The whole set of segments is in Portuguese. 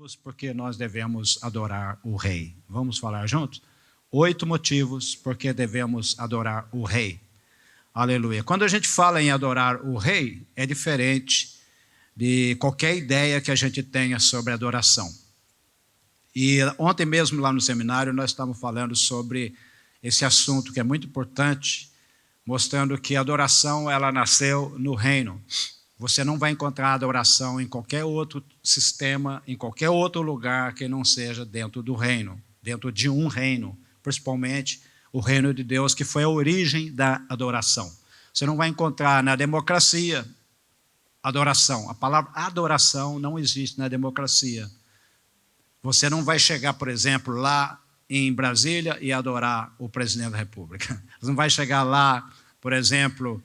motivos porque nós devemos adorar o Rei. Vamos falar juntos? 8 motivos porque devemos adorar o Rei. Aleluia. Quando a gente fala em adorar o Rei, é diferente de qualquer ideia que a gente tenha sobre adoração. E ontem mesmo lá no seminário nós estávamos falando sobre esse assunto que é muito importante, mostrando que a adoração ela nasceu no reino. Você não vai encontrar adoração em qualquer outro sistema, em qualquer outro lugar que não seja dentro do reino, dentro de um reino, principalmente o reino de Deus, que foi a origem da adoração. Você não vai encontrar na democracia adoração. A palavra adoração não existe na democracia. Você não vai chegar, por exemplo, lá em Brasília e adorar o presidente da República. Você não vai chegar lá, por exemplo,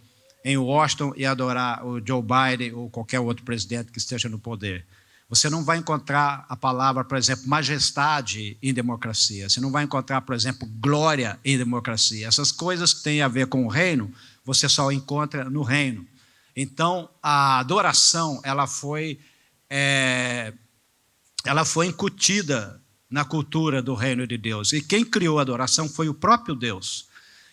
em Washington e adorar o Joe Biden ou qualquer outro presidente que esteja no poder. Você não vai encontrar a palavra, por exemplo, majestade em democracia. Você não vai encontrar, por exemplo, glória em democracia. Essas coisas que têm a ver com o reino, você só encontra no reino. Então, a adoração, ela foi incutida na cultura do reino de Deus. E quem criou a adoração foi o próprio Deus.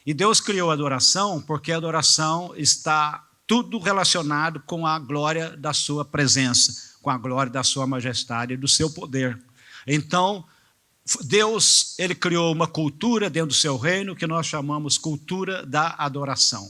E Deus criou a adoração porque a adoração está tudo relacionado com a glória da sua presença, com a glória da sua majestade e do seu poder. Então, Deus, ele criou uma cultura dentro do seu reino que nós chamamos cultura da adoração.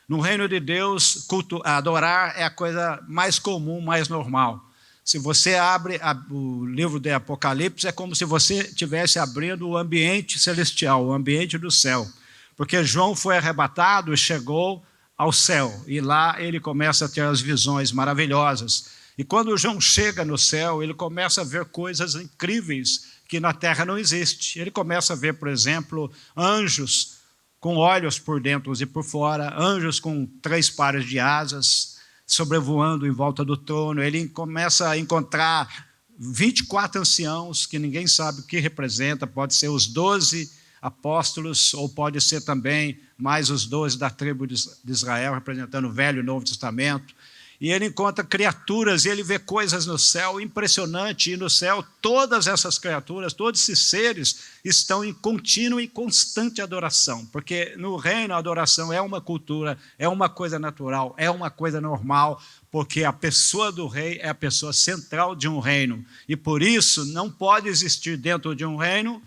No reino de Deus, adorar é a coisa mais comum, mais normal. Se você abre o livro de Apocalipse, é como se você estivesse abrindo o ambiente celestial, o ambiente do céu. Porque João foi arrebatado e chegou ao céu. E lá ele começa a ter as visões maravilhosas. E quando João chega no céu, ele começa a ver coisas incríveis que na terra não existem. Ele começa a ver, por exemplo, anjos com olhos por dentro e por fora, anjos com 3 pares de asas, sobrevoando em volta do trono. Ele começa a encontrar 24 anciãos, que ninguém sabe o que representa, pode ser os 12 apóstolos, ou pode ser também mais os 12 da tribo de Israel, representando o Velho e o Novo Testamento. E ele encontra criaturas, e ele vê coisas no céu impressionantes, e no céu todas essas criaturas, todos esses seres estão em contínua e constante adoração, porque no reino a adoração é uma cultura, é uma coisa natural, é uma coisa normal, porque a pessoa do rei é a pessoa central de um reino, e por isso não pode existir dentro de um reino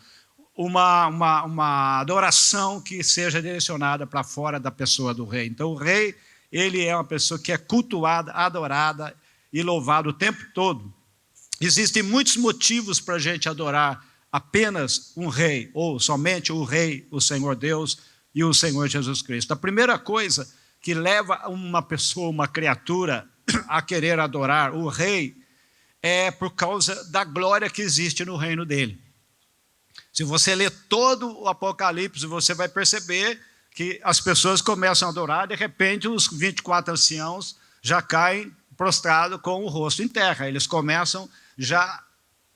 uma adoração que seja direcionada para fora da pessoa do rei. Então o rei, ele é uma pessoa que é cultuada, adorada e louvada o tempo todo. Existem muitos motivos para a gente adorar apenas um rei, ou somente o rei, o Senhor Deus e o Senhor Jesus Cristo. A primeira coisa que leva uma pessoa, uma criatura, a querer adorar o rei é por causa da glória que existe no reino dele. Se você ler todo o Apocalipse, você vai perceber que as pessoas começam a adorar, de repente os 24 anciãos já caem prostrados com o rosto em terra. Eles começam já a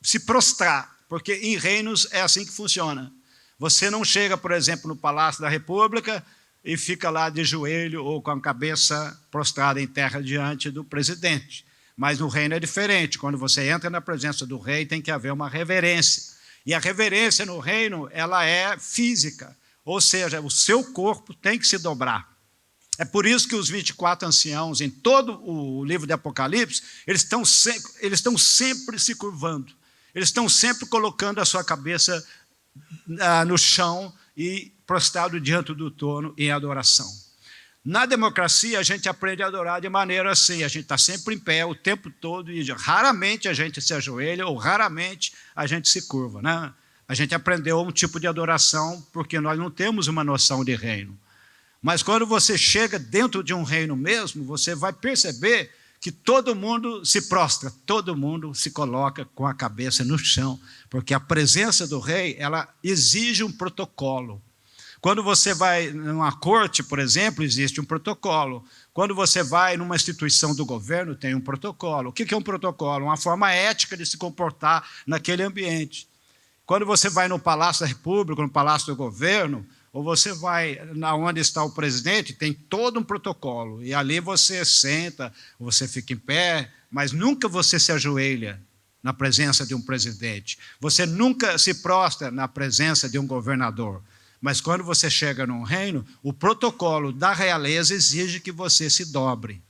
se prostrar, porque em reinos é assim que funciona. Você não chega, por exemplo, no Palácio da República e fica lá de joelho ou com a cabeça prostrada em terra diante do presidente. Mas no reino é diferente. Quando você entra na presença do rei, tem que haver uma reverência. E a reverência no reino, ela é física. Ou seja, o seu corpo tem que se dobrar. É por isso que os 24 anciãos, em todo o livro de Apocalipse, eles estão sempre se curvando. Eles estão sempre colocando a sua cabeça no chão e prostrado diante do trono em adoração. Na democracia, a gente aprende a adorar de maneira assim. A gente está sempre em pé o tempo todo e raramente a gente se ajoelha ou raramente a gente se curva, né? A gente aprendeu um tipo de adoração porque nós não temos uma noção de reino. Mas quando você chega dentro de um reino mesmo, você vai perceber que todo mundo se prostra, todo mundo se coloca com a cabeça no chão, porque a presença do rei, ela exige um protocolo. Quando você vai numa corte, por exemplo, existe um protocolo. Quando você vai numa instituição do governo, tem um protocolo. O que é um protocolo? Uma forma ética de se comportar naquele ambiente. Quando você vai no Palácio da República, no Palácio do Governo, ou você vai onde está o presidente, tem todo um protocolo. E ali você senta, você fica em pé, mas nunca você se ajoelha na presença de um presidente. Você nunca se prostra na presença de um governador. Mas quando você chega num reino, o protocolo da realeza exige que você se dobre.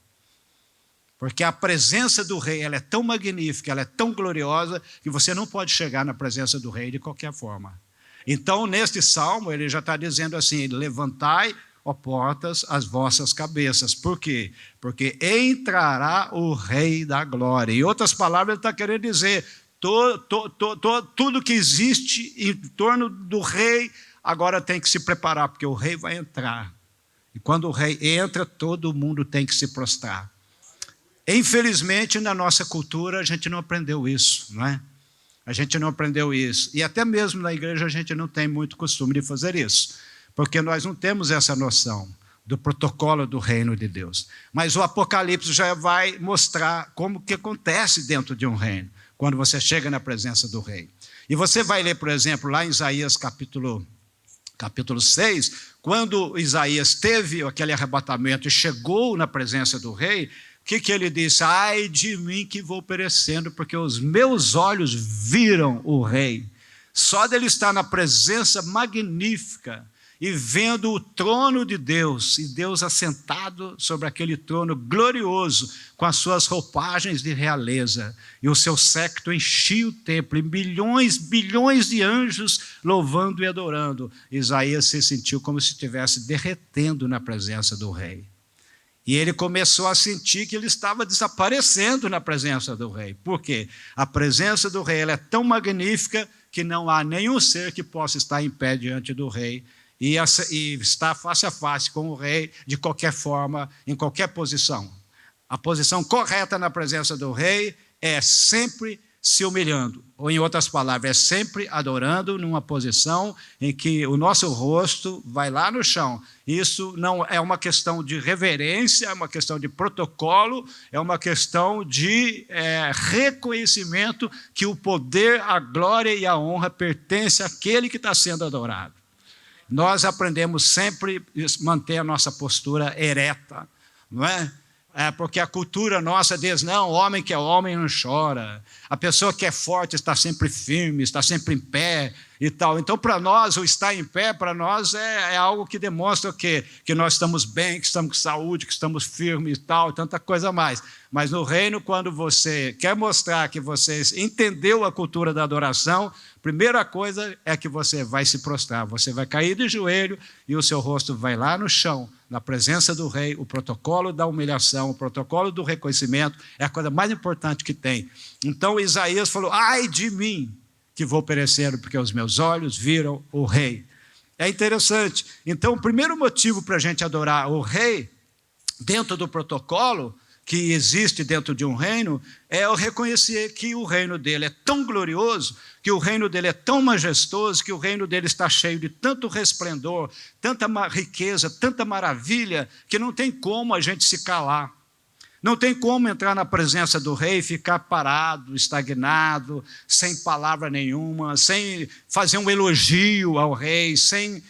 Porque a presença do rei ela é tão magnífica, ela é tão gloriosa, que você não pode chegar na presença do rei de qualquer forma. Então, neste salmo, ele já está dizendo assim: levantai, ó portas, as vossas cabeças. Por quê? Porque entrará o Rei da Glória. Em outras palavras, ele está querendo dizer, tudo que existe em torno do rei, agora tem que se preparar, porque o rei vai entrar. E quando o rei entra, todo mundo tem que se prostrar. Infelizmente, na nossa cultura, a gente não aprendeu isso, não é? A gente não aprendeu isso. E até mesmo na igreja a gente não tem muito costume de fazer isso, porque nós não temos essa noção do protocolo do reino de Deus. Mas o Apocalipse já vai mostrar como que acontece dentro de um reino, quando você chega na presença do rei. E você vai ler, por exemplo, lá em Isaías capítulo 6, quando Isaías teve aquele arrebatamento e chegou na presença do rei, o que ele disse? Ai de mim que vou perecendo, porque os meus olhos viram o rei. Só dele estar na presença magnífica e vendo o trono de Deus, e Deus assentado sobre aquele trono glorioso, com as suas roupagens de realeza, e o seu séquito enchia o templo, e bilhões de anjos louvando e adorando. Isaías se sentiu como se estivesse derretendo na presença do rei. E ele começou a sentir que ele estava desaparecendo na presença do rei. Por quê? A presença do rei ela é tão magnífica que não há nenhum ser que possa estar em pé diante do rei e estar face a face com o rei de qualquer forma, em qualquer posição. A posição correta na presença do rei é sempre se humilhando, ou em outras palavras, é sempre adorando numa posição em que o nosso rosto vai lá no chão. Isso não é uma questão de reverência, é uma questão de protocolo, é uma questão de reconhecimento que o poder, a glória e a honra pertence àquele que está sendo adorado. Nós aprendemos sempre a manter a nossa postura ereta, não é? Porque a cultura nossa diz, não, o homem que é homem não chora. A pessoa que é forte está sempre firme, está sempre em pé e tal. Então, para nós, o estar em pé, para nós, é algo que demonstra que nós estamos bem, que estamos com saúde, que estamos firmes e tal, tanta coisa mais. Mas no reino, quando você quer mostrar que você entendeu a cultura da adoração, primeira coisa é que você vai se prostrar, você vai cair de joelho e o seu rosto vai lá no chão, na presença do rei. O protocolo da humilhação, o protocolo do reconhecimento é a coisa mais importante que tem. Então Isaías falou, ai de mim que vou perecendo, porque os meus olhos viram o rei. É interessante. Então o primeiro motivo para a gente adorar o rei, dentro do protocolo que existe dentro de um reino, é o reconhecer que o reino dele é tão glorioso, que o reino dele é tão majestoso, que o reino dele está cheio de tanto resplendor, tanta riqueza, tanta maravilha, que não tem como a gente se calar. Não tem como entrar na presença do rei e ficar parado, estagnado, sem palavra nenhuma, sem fazer um elogio ao rei, sem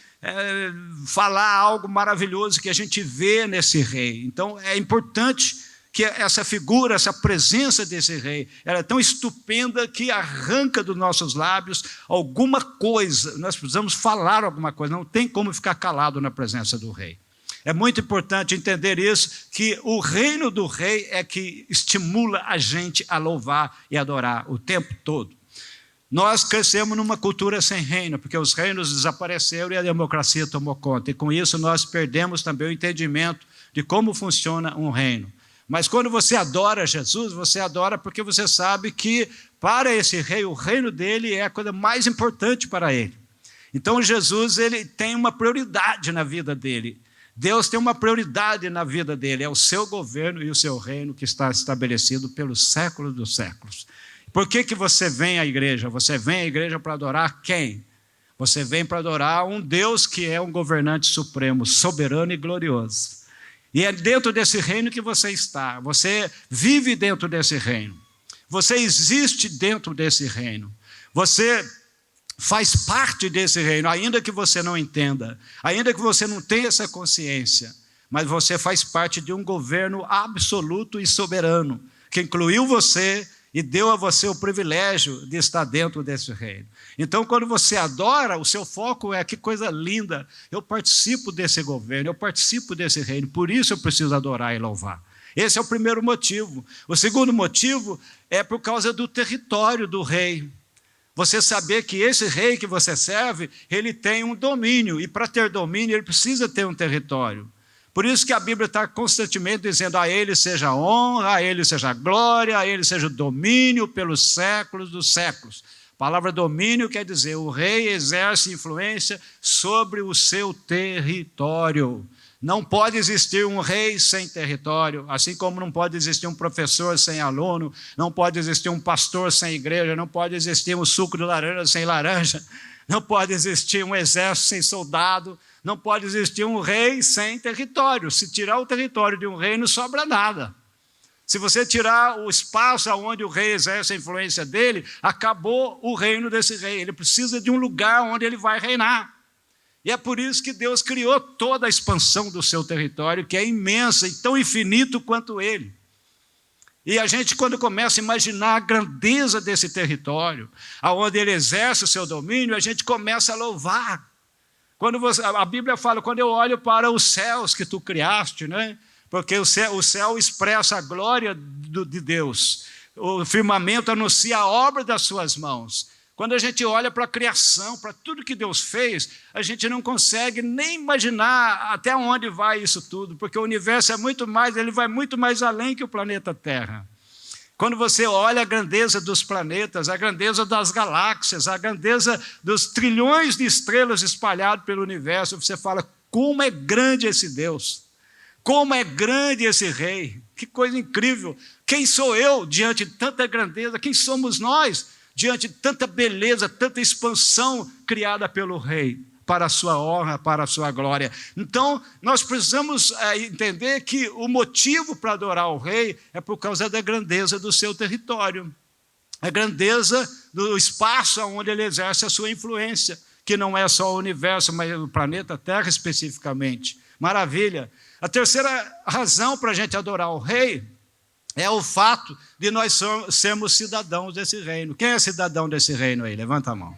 falar algo maravilhoso que a gente vê nesse rei. Então é importante que essa figura, essa presença desse rei, ela é tão estupenda que arranca dos nossos lábios alguma coisa. Nós precisamos falar alguma coisa, não tem como ficar calado na presença do rei. É muito importante entender isso, que o reino do rei é que estimula a gente a louvar e adorar o tempo todo. Nós crescemos numa cultura sem reino, porque os reinos desapareceram e a democracia tomou conta. E com isso nós perdemos também o entendimento de como funciona um reino. Mas quando você adora Jesus, você adora porque você sabe que para esse rei, o reino dele é a coisa mais importante para ele. Então Jesus ele tem uma prioridade na vida dele. Deus tem uma prioridade na vida dele, é o seu governo e o seu reino que está estabelecido pelos séculos dos séculos. Por que você vem à igreja? Você vem à igreja para adorar quem? Você vem para adorar um Deus que é um governante supremo, soberano e glorioso. E é dentro desse reino que você está, você vive dentro desse reino, você existe dentro desse reino, você faz parte desse reino, ainda que você não entenda, ainda que você não tenha essa consciência, mas você faz parte de um governo absoluto e soberano, que incluiu você e deu a você o privilégio de estar dentro desse reino. Então, quando você adora, o seu foco é: que coisa linda, eu participo desse governo, eu participo desse reino, por isso eu preciso adorar e louvar. Esse é o primeiro motivo. O segundo motivo é por causa do território do rei. Você saber que esse rei que você serve, ele tem um domínio, e para ter domínio ele precisa ter um território. Por isso que a Bíblia está constantemente dizendo: a ele seja a honra, a ele seja a glória, a ele seja o domínio pelos séculos dos séculos. A palavra domínio quer dizer: o rei exerce influência sobre o seu território. Não pode existir um rei sem território, assim como não pode existir um professor sem aluno, não pode existir um pastor sem igreja, não pode existir um suco de laranja sem laranja, não pode existir um exército sem soldado, não pode existir um rei sem território. Se tirar o território de um rei, não sobra nada. Se você tirar o espaço onde o rei exerce a influência dele, acabou o reino desse rei. Ele precisa de um lugar onde ele vai reinar. E é por isso que Deus criou toda a expansão do seu território, que é imensa e tão infinito quanto ele. E a gente, quando começa a imaginar a grandeza desse território, aonde ele exerce o seu domínio, a gente começa a louvar. A Bíblia fala: quando eu olho para os céus que tu criaste, né? Porque o céu expressa a glória de Deus, o firmamento anuncia a obra das suas mãos. Quando a gente olha para a criação, para tudo que Deus fez, a gente não consegue nem imaginar até onde vai isso tudo, porque o universo é muito mais, ele vai muito mais além que o planeta Terra. Quando você olha a grandeza dos planetas, a grandeza das galáxias, a grandeza dos trilhões de estrelas espalhadas pelo universo, você fala: como é grande esse Deus, como é grande esse rei, que coisa incrível. Quem sou eu diante de tanta grandeza? Quem somos nós diante de tanta beleza, tanta expansão criada pelo rei, para a sua honra, para a sua glória? Então, nós precisamos entender que o motivo para adorar o rei é por causa da grandeza do seu território, a grandeza do espaço onde ele exerce a sua influência, que não é só o universo, mas o planeta Terra especificamente. Maravilha! A terceira razão para a gente adorar o rei é o fato de nós sermos cidadãos desse reino. Quem é cidadão desse reino aí? Levanta a mão.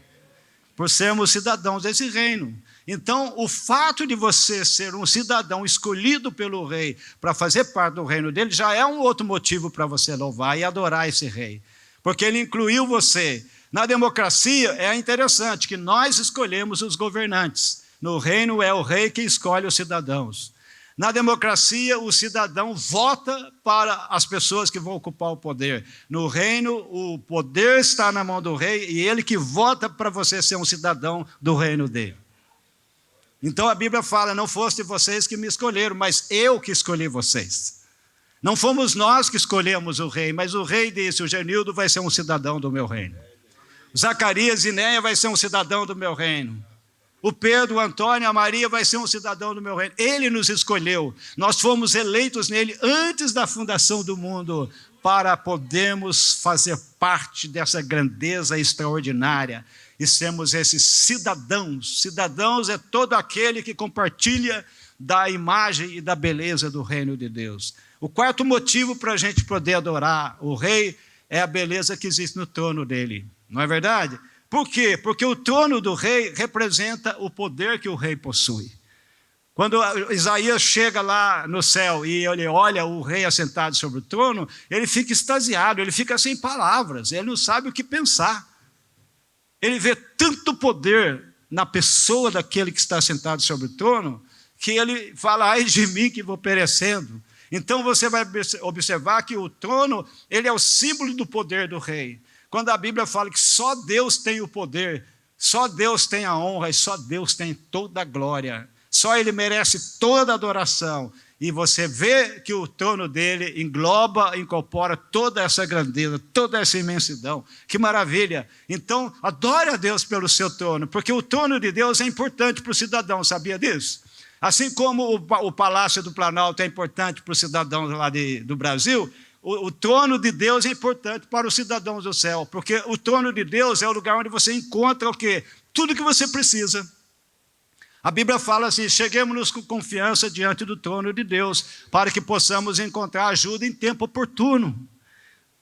Por sermos cidadãos desse reino. Então, o fato de você ser um cidadão escolhido pelo rei para fazer parte do reino dele já é um outro motivo para você louvar e adorar esse rei. Porque ele incluiu você. Na democracia é interessante que nós escolhemos os governantes. No reino é o rei que escolhe os cidadãos. Na democracia, o cidadão vota para as pessoas que vão ocupar o poder. No reino, o poder está na mão do rei e ele que vota para você ser um cidadão do reino dele. Então a Bíblia fala: não foste vocês que me escolheram, mas eu que escolhi vocês. Não fomos nós que escolhemos o rei, mas o rei disse: o Genildo vai ser um cidadão do meu reino. Zacarias e Néia vai ser um cidadão do meu reino. O Pedro, o Antônio, a Maria vai ser um cidadão do meu reino. Ele nos escolheu. Nós fomos eleitos nele antes da fundação do mundo para podermos fazer parte dessa grandeza extraordinária e sermos esses cidadãos. Cidadãos é todo aquele que compartilha da imagem e da beleza do reino de Deus. O quarto motivo para a gente poder adorar o rei é a beleza que existe no trono dele. Não é verdade? Por quê? Porque o trono do rei representa o poder que o rei possui. Quando Isaías chega lá no céu e ele olha o rei assentado sobre o trono, ele fica extasiado, ele fica sem palavras, ele não sabe o que pensar. Ele vê tanto poder na pessoa daquele que está sentado sobre o trono, que ele fala: ai de mim que vou perecendo. Então você vai observar que o trono, ele é o símbolo do poder do rei. Quando a Bíblia fala que só Deus tem o poder, só Deus tem a honra e só Deus tem toda a glória, só Ele merece toda a adoração. E você vê que o trono dele incorpora toda essa grandeza, toda essa imensidão. Que maravilha! Então, adore a Deus pelo seu trono, porque o trono de Deus é importante para o cidadão, sabia disso? Assim como o Palácio do Planalto é importante para os cidadãos lá do Brasil, o trono de Deus é importante para os cidadãos do céu, porque o trono de Deus é o lugar onde você encontra o quê? Tudo que você precisa. A Bíblia fala assim: cheguemos-nos com confiança diante do trono de Deus, para que possamos encontrar ajuda em tempo oportuno.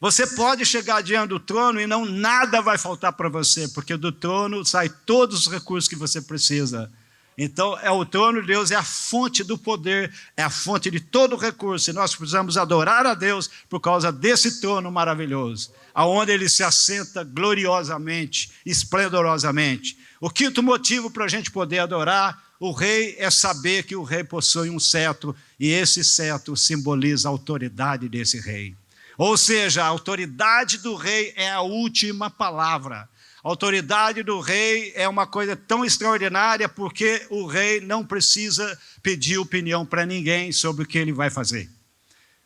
Você pode chegar diante do trono e nada vai faltar para você, porque do trono saem todos os recursos que você precisa. Então, o trono de Deus é a fonte do poder, é a fonte de todo o recurso. E nós precisamos adorar a Deus por causa desse trono maravilhoso, aonde Ele se assenta gloriosamente, esplendorosamente. O quinto motivo para a gente poder adorar o rei é saber que o rei possui um cetro, e esse cetro simboliza a autoridade desse rei. Ou seja, a autoridade do rei é a última palavra. A autoridade do rei é uma coisa tão extraordinária porque o rei não precisa pedir opinião para ninguém sobre o que ele vai fazer.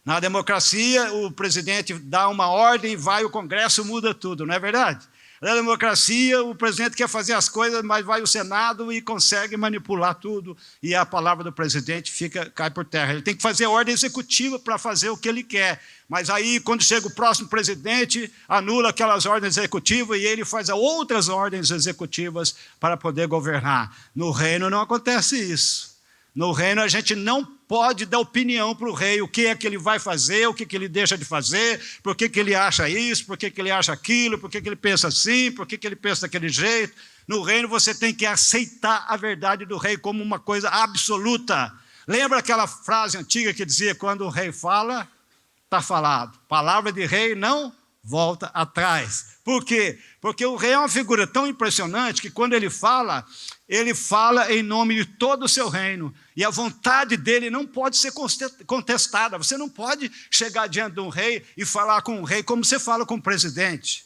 Na democracia, o presidente dá uma ordem, vai o Congresso, muda tudo, não é verdade? Na democracia, o presidente quer fazer as coisas, mas vai o Senado e consegue manipular tudo, e a palavra do presidente cai por terra. Ele tem que fazer ordem executiva para fazer o que ele quer, mas aí, quando chega o próximo presidente, anula aquelas ordens executivas e ele faz outras ordens executivas para poder governar. No reino não acontece isso. No reino a gente não pode dar opinião para o rei, o que é que ele vai fazer, o que ele deixa de fazer, por que ele acha isso, por que ele acha aquilo, por que ele pensa assim, por que ele pensa daquele jeito. No reino você tem que aceitar a verdade do rei como uma coisa absoluta. Lembra aquela frase antiga que dizia, quando o rei fala, está falado. Palavra de rei não volta atrás. Por quê? Porque o rei é uma figura tão impressionante que quando ele fala em nome de todo o seu reino. E a vontade dele não pode ser contestada. Você não pode chegar diante de um rei e falar com o rei como você fala com o presidente.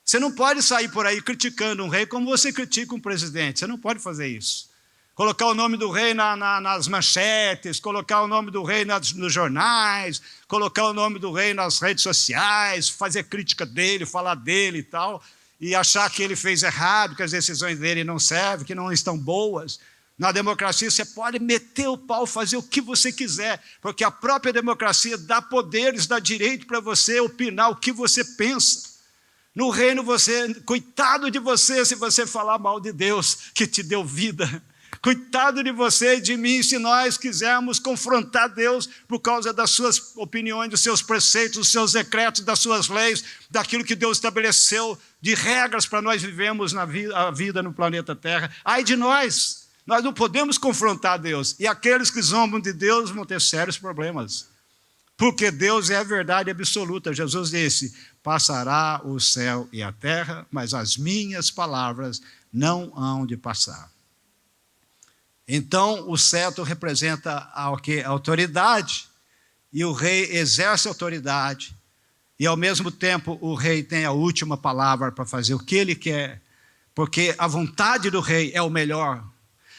Você não pode sair por aí criticando um rei como você critica um presidente. Você não pode fazer isso. Colocar o nome do rei nas manchetes, colocar o nome do rei nos jornais, colocar o nome do rei nas redes sociais, fazer crítica dele, falar dele e tal, e achar que ele fez errado, que as decisões dele não servem, que não estão boas. Na democracia você pode meter o pau, fazer o que você quiser, porque a própria democracia dá poderes, dá direito para você opinar o que você pensa. No reino coitado de você se você falar mal de Deus que te deu vida. Coitado de você e de mim se nós quisermos confrontar Deus por causa das suas opiniões, dos seus preceitos, dos seus decretos, das suas leis, daquilo que Deus estabeleceu de regras para nós vivermos a vida no planeta Terra. Ai de nós não podemos confrontar Deus. E aqueles que zombam de Deus vão ter sérios problemas. Porque Deus é a verdade absoluta. Jesus disse, passará o céu e a terra, mas as minhas palavras não hão de passar. Então, o cetro representa a autoridade, e o rei exerce autoridade, e ao mesmo tempo o rei tem a última palavra para fazer o que ele quer, porque a vontade do rei é o melhor,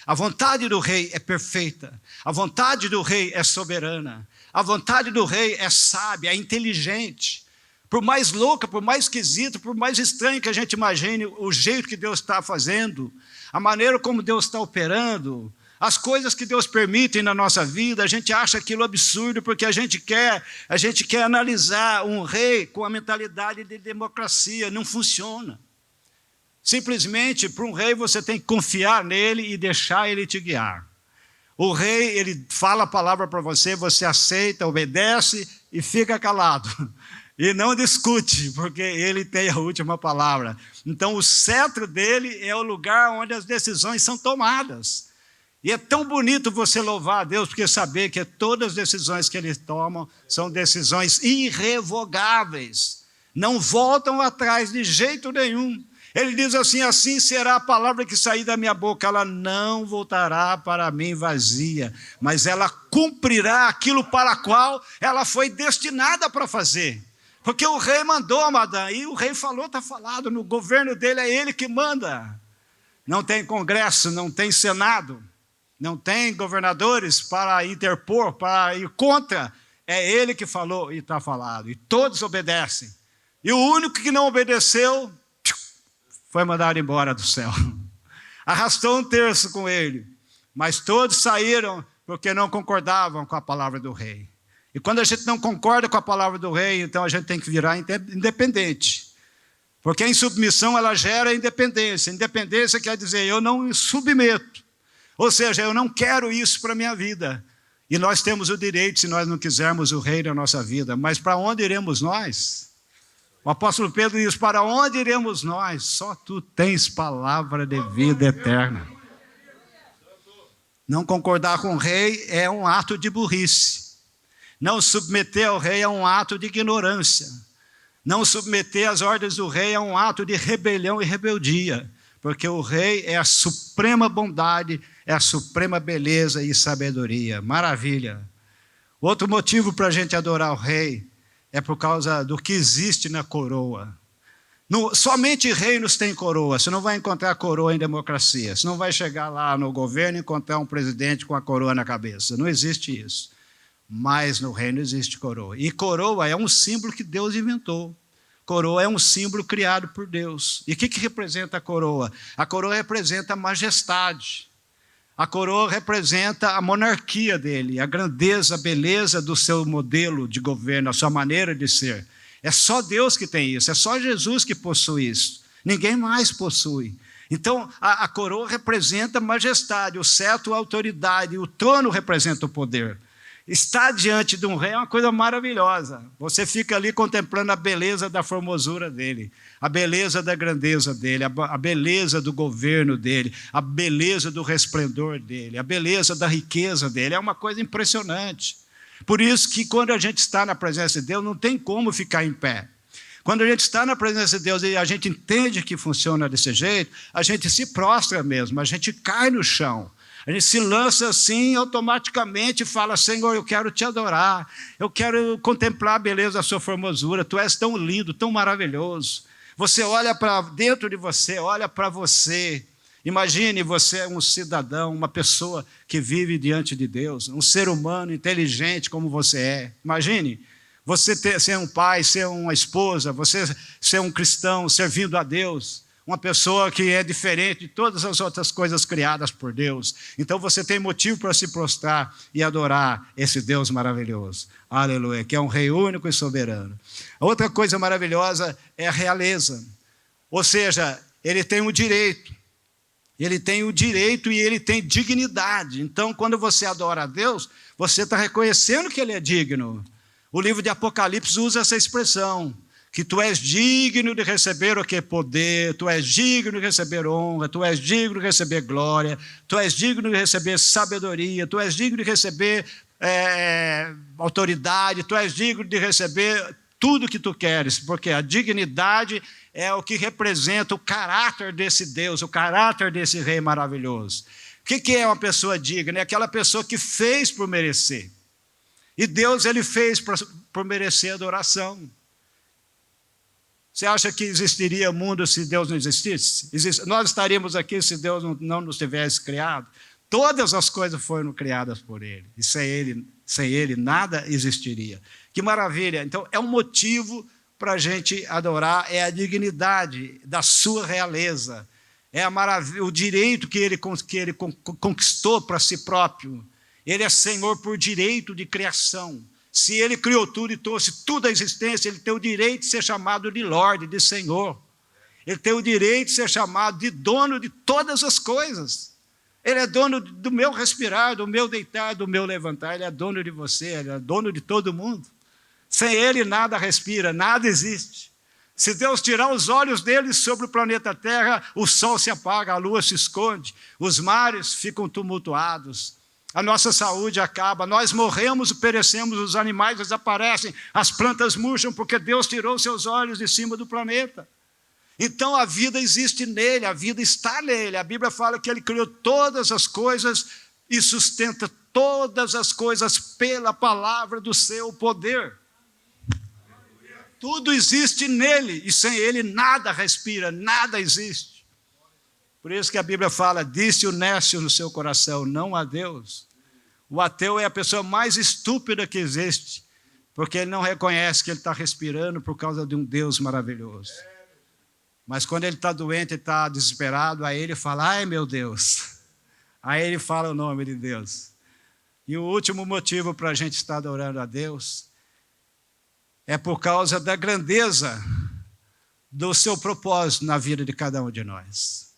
a vontade do rei é perfeita, a vontade do rei é soberana, a vontade do rei é sábia, é inteligente. Por mais louca, por mais esquisita, por mais estranho que a gente imagine o jeito que Deus está fazendo, a maneira como Deus está operando, as coisas que Deus permite na nossa vida, a gente acha aquilo absurdo porque a gente quer analisar um rei com a mentalidade de democracia. Não funciona. Simplesmente, para um rei, você tem que confiar nele e deixar ele te guiar. O rei, ele fala a palavra para você, você aceita, obedece e fica calado. E não discute, porque ele tem a última palavra. Então, o cetro dele é o lugar onde as decisões são tomadas. E é tão bonito você louvar a Deus, porque saber que todas as decisões que Ele toma são decisões irrevogáveis. Não voltam atrás de jeito nenhum. Ele diz assim, assim será a palavra que sair da minha boca, ela não voltará para mim vazia, mas ela cumprirá aquilo para o qual ela foi destinada para fazer. Porque o rei mandou, madame, e o rei falou, está falado, no governo dele é ele que manda. Não tem congresso, não tem senado, não tem governadores para interpor, para ir contra. É ele que falou e está falado. E todos obedecem. E o único que não obedeceu foi mandado embora do céu. Arrastou um terço com ele. Mas todos saíram porque não concordavam com a palavra do rei. E quando a gente não concorda com a palavra do rei, então a gente tem que virar independente. Porque a insubmissão, ela gera independência. Independência quer dizer, eu não me submeto. Ou seja, eu não quero isso para a minha vida. E nós temos o direito, se nós não quisermos o rei da nossa vida. Mas para onde iremos nós? O apóstolo Pedro diz, para onde iremos nós? Só tu tens palavra de vida eterna. Não concordar com o rei é um ato de burrice. Não submeter ao rei é um ato de ignorância. Não submeter às ordens do rei é um ato de rebelião e rebeldia. Porque o rei é a suprema bondade, é a suprema beleza e sabedoria. Maravilha. Outro motivo para a gente adorar o rei é por causa do que existe na coroa. Somente reinos têm coroa. Você não vai encontrar coroa em democracia. Você não vai chegar lá no governo e encontrar um presidente com a coroa na cabeça. Não existe isso. Mas no reino existe coroa. E coroa é um símbolo que Deus inventou. Coroa é um símbolo criado por Deus. E o que representa a coroa? A coroa representa a majestade. A coroa representa a monarquia dele, a grandeza, a beleza do seu modelo de governo, a sua maneira de ser. É só Deus que tem isso, é só Jesus que possui isso. Ninguém mais possui. Então, a coroa representa a majestade, o cetro, a autoridade, o trono representa o poder. Estar diante de um rei é uma coisa maravilhosa. Você fica ali contemplando a beleza da formosura dele, a beleza da grandeza dele, a beleza do governo dele, a beleza do resplendor dele, a beleza da riqueza dele. É uma coisa impressionante. Por isso que quando a gente está na presença de Deus, não tem como ficar em pé. Quando a gente está na presença de Deus e a gente entende que funciona desse jeito, a gente se prostra mesmo, a gente cai no chão. A gente se lança assim automaticamente e fala, Senhor, eu quero te adorar, eu quero contemplar a beleza da sua formosura, tu és tão lindo, tão maravilhoso. Você olha para dentro de você, olha para você. Imagine você um cidadão, uma pessoa que vive diante de Deus, um ser humano inteligente como você é. Imagine você ser um pai, ser uma esposa, você ser um cristão servindo a Deus. Uma pessoa que é diferente de todas as outras coisas criadas por Deus. Então você tem motivo para se prostrar e adorar esse Deus maravilhoso. Aleluia, que é um rei único e soberano. A outra coisa maravilhosa é a realeza. Ou seja, ele tem o direito. Ele tem o direito e ele tem dignidade. Então, quando você adora a Deus, você está reconhecendo que ele é digno. O livro de Apocalipse usa essa expressão. Que tu és digno de receber o que? Poder, tu és digno de receber honra, tu és digno de receber glória, tu és digno de receber sabedoria, tu és digno de receber autoridade, tu és digno de receber tudo que tu queres, porque a dignidade é o que representa o caráter desse Deus, o caráter desse rei maravilhoso. O que é uma pessoa digna? É aquela pessoa que fez por merecer. E Deus, ele fez por merecer adoração. Você acha que existiria mundo se Deus não existisse? Nós estaríamos aqui se Deus não nos tivesse criado? Todas as coisas foram criadas por Ele. E sem Ele nada existiria. Que maravilha! Então, é um motivo para a gente adorar, é a dignidade da sua realeza. É a maravilha, o direito que Ele conquistou para si próprio. Ele é Senhor por direito de criação. Se ele criou tudo e trouxe tudo à existência, ele tem o direito de ser chamado de Lorde, de Senhor. Ele tem o direito de ser chamado de dono de todas as coisas. Ele é dono do meu respirar, do meu deitar, do meu levantar. Ele é dono de você, ele é dono de todo mundo. Sem ele nada respira, nada existe. Se Deus tirar os olhos dele sobre o planeta Terra, o sol se apaga, a lua se esconde, os mares ficam tumultuados. A nossa saúde acaba, nós morremos, perecemos, os animais desaparecem, as plantas murcham porque Deus tirou seus olhos de cima do planeta. Então a vida existe nele, a vida está nele. A Bíblia fala que ele criou todas as coisas e sustenta todas as coisas pela palavra do seu poder. Tudo existe nele e sem ele nada respira, nada existe. Por isso que a Bíblia fala, disse o nécio no seu coração, não a Deus. O ateu é a pessoa mais estúpida que existe, porque ele não reconhece que ele está respirando por causa de um Deus maravilhoso. Mas quando ele está doente, ele está desesperado, aí ele fala, ai meu Deus. Aí ele fala o nome de Deus. E o último motivo para a gente estar adorando a Deus é por causa da grandeza do seu propósito na vida de cada um de nós.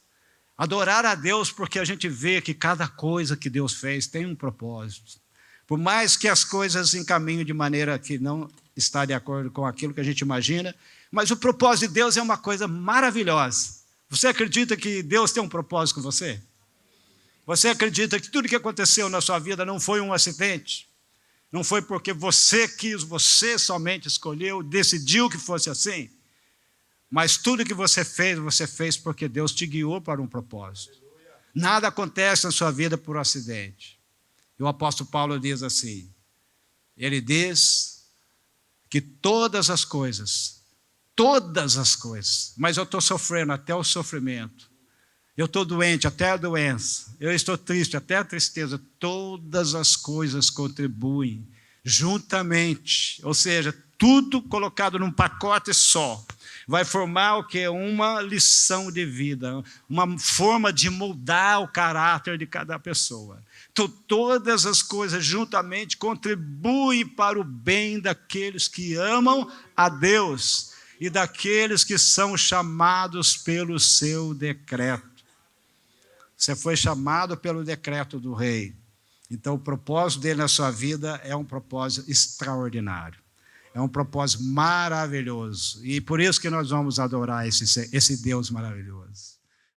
Adorar a Deus porque a gente vê que cada coisa que Deus fez tem um propósito. Por mais que as coisas encaminhem de maneira que não está de acordo com aquilo que a gente imagina, Mas o propósito de Deus é uma coisa maravilhosa. Você acredita que Deus tem um propósito com você? Você acredita que tudo que aconteceu na sua vida não foi um acidente? Não foi porque você quis, você somente escolheu, decidiu que fosse assim? Mas tudo que você fez porque Deus te guiou para um propósito. Nada acontece na sua vida por acidente. E o apóstolo Paulo diz assim, ele diz que todas as coisas, mas eu estou sofrendo até o sofrimento, eu estou doente até a doença, eu estou triste até a tristeza, todas as coisas contribuem juntamente, ou seja, tudo colocado num pacote só, vai formar o que? Uma lição de vida, uma forma de moldar o caráter de cada pessoa. Então, todas as coisas juntamente contribuem para o bem daqueles que amam a Deus e daqueles que são chamados pelo seu decreto. Você foi chamado pelo decreto do rei. Então, o propósito dele na sua vida é um propósito extraordinário. É um propósito maravilhoso. E por isso que nós vamos adorar esse Deus maravilhoso.